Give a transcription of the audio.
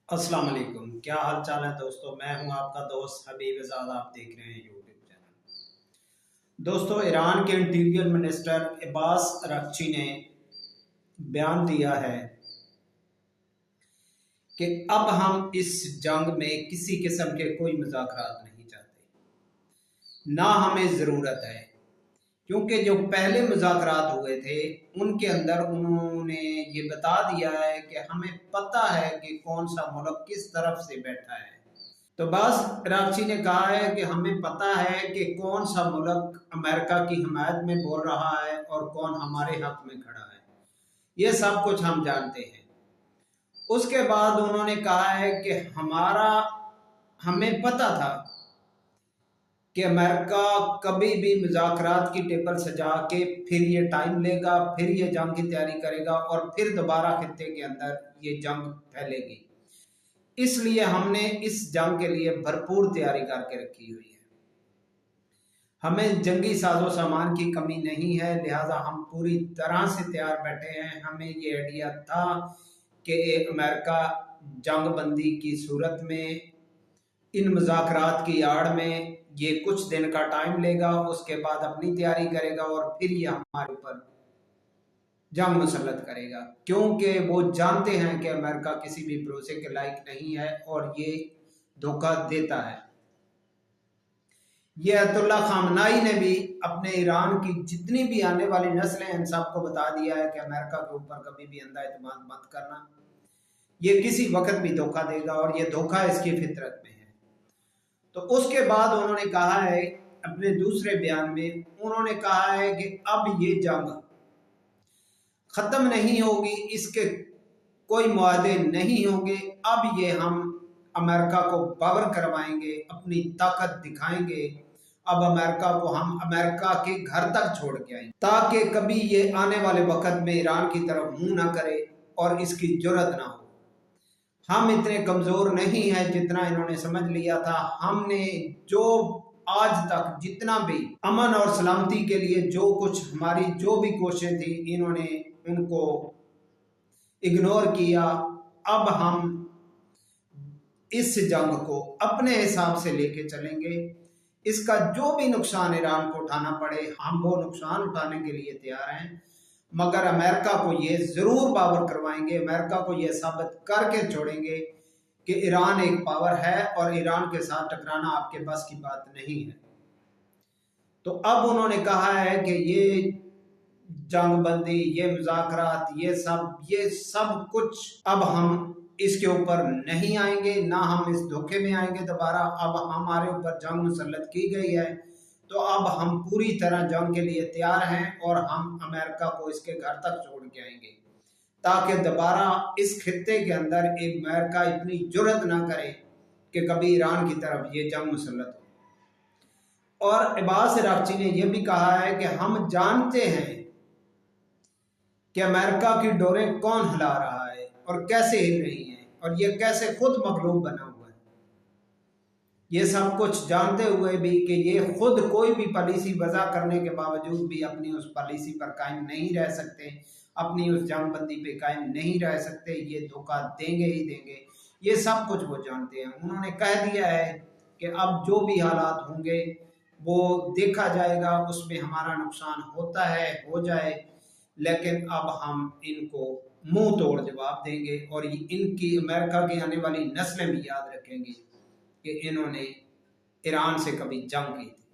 अस्सलाम वालेकुम। क्या हाल चाल है दोस्तों। मैं हूं आपका दोस्त हबीब आज़ाद। आप देख रहे हैं यूट्यूब चैनल। दोस्तों, ईरान के इंटीरियर मिनिस्टर अब्बास अरागची ने बयान दिया है कि अब हम इस जंग में किसी किस्म के कोई मुज़ाकरात नहीं चाहते, ना हमें ज़रूरत है। क्योंकि जो पहले मुज़ाकरात हुए थे उनके अंदर उन्होंने ये बता दिया है कि हमें पता है कि कौन सा मुल्क किस तरफ से बैठा है। तो बस रागची ने कहा है कि हमें पता है कि कौन सा मुल्क अमेरिका की हिमायत में बोल रहा है और कौन हमारे हक में खड़ा है। ये सब कुछ हम जानते हैं। उसके बाद उन्होंने कहा है कि हमें पता था कि अमेरिका कभी भी मुज़ाकरात की टेबल सजा के फिर ये टाइम लेगा, फिर ये जंग की तैयारी करेगा और फिर दोबारा खित्ते के अंदर ये जंग फैलेगी। इसलिए हमने इस जंग के लिए भरपूर तैयारी करके रखी हुई है। हमें जंगी साजो सामान की कमी नहीं है, लिहाजा हम पूरी तरह से तैयार बैठे हैं। हमें ये आइडिया था कि अमेरिका जंग बंदी की सूरत में इन मुज़ाकरात की आड़ में ये कुछ दिन का टाइम लेगा, उसके बाद अपनी तैयारी करेगा और फिर ये हमारे ऊपर जंग मुसल्लत करेगा। क्योंकि वो जानते हैं कि अमेरिका किसी भी भरोसे के लायक नहीं है और ये धोखा देता है। ये अयतुल्ला खामनाई ने भी अपने ईरान की जितनी भी आने वाली नस्लें इन सबको बता दिया है कि अमेरिका के ऊपर कभी भी अंधा एतमाद मत करना, ये किसी वक्त भी धोखा देगा और ये धोखा इसकी फितरत में है। तो उसके बाद उन्होंने कहा है अपने दूसरे बयान में, उन्होंने कहा है कि अब ये जंग खत्म नहीं होगी, इसके कोई मुआहदे नहीं होंगे। अब ये हम अमेरिका को बावर करवाएंगे, अपनी ताकत दिखाएंगे। अब अमेरिका को हम अमेरिका के घर तक छोड़ के आएंगे ताकि कभी ये आने वाले वक्त में ईरान की तरफ मुंह ना करे और इसकी जुर्रत ना हो। हम इतने कमजोर नहीं हैं जितना इन्होंने समझ लिया था। हमने जो आज तक जितना भी अमन और सलामती के लिए जो कुछ हमारी जो भी कोशिशें थी, इन्होंने उनको इग्नोर किया। अब हम इस जंग को अपने हिसाब से लेके चलेंगे। इसका जो भी नुकसान ईरान को उठाना पड़े, हम वो नुकसान उठाने के लिए तैयार हैं, मगर अमेरिका को ये जरूर बावर करवाएंगे। अमेरिका को ये साबित करके छोड़ेंगे कि ईरान एक पावर है और ईरान के साथ टकराना आपके बस की बात नहीं है। तो अब उन्होंने कहा है कि ये जंग बंदी, ये मुज़ाकरात, ये सब कुछ अब हम इसके ऊपर नहीं आएंगे, ना हम इस धोखे में आएंगे दोबारा। अब हमारे ऊपर जंग मुसल्लत की गई है, तो अब हम पूरी तरह जंग के लिए तैयार हैं और हम अमेरिका को इसके घर तक छोड़ के आएंगे ताकि दोबारा इस खित्ते के अंदर अमेरिका इतनी जुर्रत ना करे कि कभी ईरान की तरफ ये जंग मुसल्लत हो। और अब्बास अरागची ने यह भी कहा है कि हम जानते हैं कि अमेरिका की डोरें कौन हिला रहा है और कैसे हिल रही हैं और ये कैसे खुद मगलूब बना हुआ है। ये सब कुछ जानते हुए भी कि ये खुद कोई भी पॉलिसी वज़ा करने के बावजूद भी अपनी उस पॉलिसी पर कायम नहीं रह सकते, अपनी उस जंगबंदी पे कायम नहीं रह सकते, ये धोखा देंगे ही देंगे। ये सब कुछ वो जानते हैं। उन्होंने कह दिया है कि अब जो भी हालात होंगे वो देखा जाएगा, उसमें हमारा नुकसान होता है हो जाए, लेकिन अब हम इनको मुंह तोड़ जवाब देंगे और इनकी अमेरिका की आने वाली नस्लें भी याद रखेंगी कि इन्होंने ईरान से कभी जंग की थी।